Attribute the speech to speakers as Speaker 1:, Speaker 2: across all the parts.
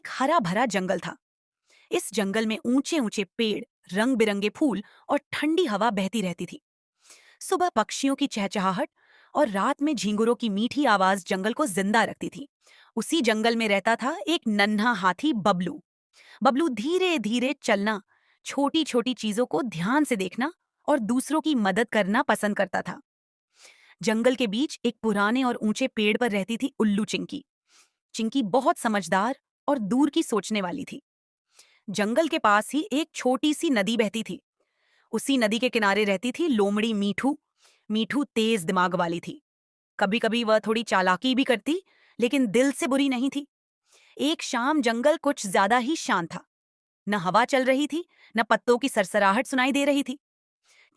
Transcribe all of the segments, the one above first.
Speaker 1: हरा भरा जंगल था। इस जंगल में ऊंचे ऊंचे पेड़, रंग बिरंगे फूल और ठंडी हवा बहती रहती थी। सुबह पक्षियों की चहचहाहट और रात में झींगुरों की मीठी आवाज जंगल को जिंदा रखती थी। उसी जंगल में रहता था एक नन्हा हाथी बबलू। बबलू धीरे धीरे चलना, छोटी छोटी चीजों को ध्यान से देखना और दूसरों की मदद करना पसंद करता था। जंगल के बीच एक पुराने और ऊंचे पेड़ पर रहती थी उल्लू चिंकी। चिंकी बहुत समझदार और दूर की सोचने वाली थी। जंगल के पास ही एक छोटी सी नदी बहती थी। उसी नदी के किनारे रहती थी लोमड़ी मीठू। मीठू तेज दिमाग वाली थी। कभी कभी वह थोड़ी चालाकी भी करती, लेकिन दिल से बुरी नहीं थी। एक शाम जंगल कुछ ज्यादा ही शांत था। न हवा चल रही थी, न पत्तों की सरसराहट सुनाई दे रही थी।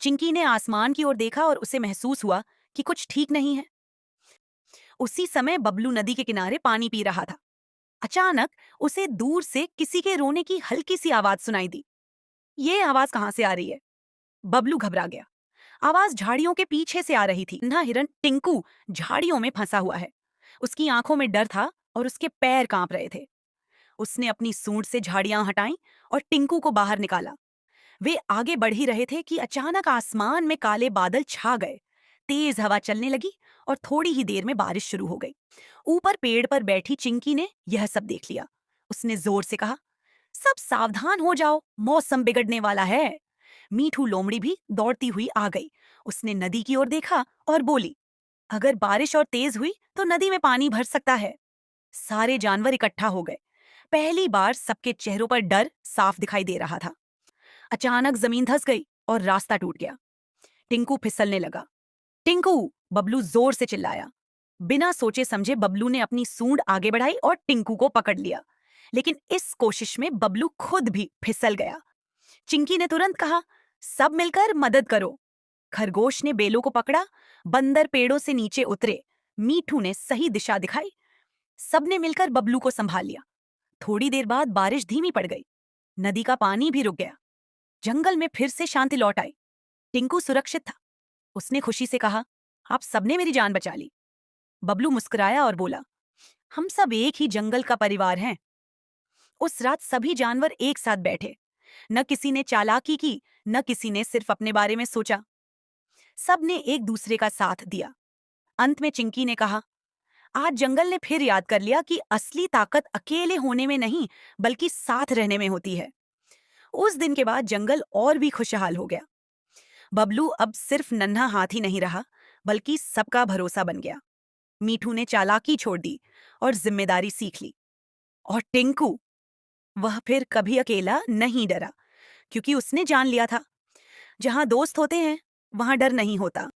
Speaker 1: चिंकी ने आसमान की ओर देखा और उसे महसूस हुआ कि कुछ ठीक नहीं है। उसी समय बबलू नदी के किनारे पानी पी रहा था। अचानक उसे दूर से किसी के रोने की हल्की सी आवाज सुनाई दी। ये आवाज कहाँ से आ रही है? बबलू घबरा गया। आवाज झाड़ियों के पीछे से आ रही थी। नन्हा हिरन टिंकू झाड़ियों में फंसा हुआ है। उसकी आंखों में डर था और उसके पैर कांप रहे थे। उसने अपनी सूंड से झाड़ियां हटाईं और टिंकू को बाहर निकाला। वे आगे बढ़ ही रहे थे कि अचानक आसमान में काले बादल छा गए। तेज हवा चलने लगी और थोड़ी ही देर में बारिश शुरू हो गई। ऊपर पेड़ पर बैठी चिंकी ने यह सब देख लिया। उसने जोर से कहा, सब सावधान हो जाओ, मौसम बिगड़ने वाला है। मीठू लोमड़ी भी दौड़ती हुई आ गई। उसने नदी की ओर देखा और बोली, अगर बारिश और तेज हुई तो नदी में पानी भर सकता है। सारे जानवर इकट्ठा हो गए। पहली बार सबके चेहरों पर डर साफ दिखाई दे रहा था। अचानक जमीन धंस गई और रास्ता टूट गया। टिंकू फिसलने लगा। टिंकू! बबलू जोर से चिल्लाया। बिना सोचे समझे बबलू ने अपनी सूंड आगे बढ़ाई और टिंकू को पकड़ लिया। लेकिन इस कोशिश में बबलू खुद भी फिसल गया। चिंकी ने तुरंत कहा, सब मिलकर मदद करो। खरगोश ने बेलों को पकड़ा। बंदर पेड़ों से नीचे उतरे। मीठू ने सही दिशा दिखाई। सबने मिलकर बबलू को संभाल लिया। थोड़ी देर बाद बारिश धीमी पड़ गई। नदी का पानी भी रुक गया। जंगल में फिर से शांति लौट आई। टिंकू सुरक्षित था। उसने खुशी से कहा, आप सबने मेरी जान बचा ली। बबलू मुस्कुराया और बोला, हम सब एक ही जंगल का परिवार हैं। उस रात सभी जानवर एक साथ बैठे। न किसी ने चालाकी की, न किसी ने सिर्फ अपने बारे में सोचा। सबने एक दूसरे का साथ दिया। अंत में चिंकी ने कहा, आज जंगल ने फिर याद कर लिया कि असली ताकत अकेले होने में नहीं, बल्कि साथ रहने में होती है। उस दिन के बाद जंगल और भी खुशहाल हो गया। बबलू अब सिर्फ नन्हा हाथी नहीं रहा, बल्कि सबका भरोसा बन गया। मीठू ने चालाकी छोड़ दी और जिम्मेदारी सीख ली। और टिंकू, वह फिर कभी अकेला नहीं डरा, क्योंकि उसने जान लिया था, जहां दोस्त होते हैं वहां डर नहीं होता।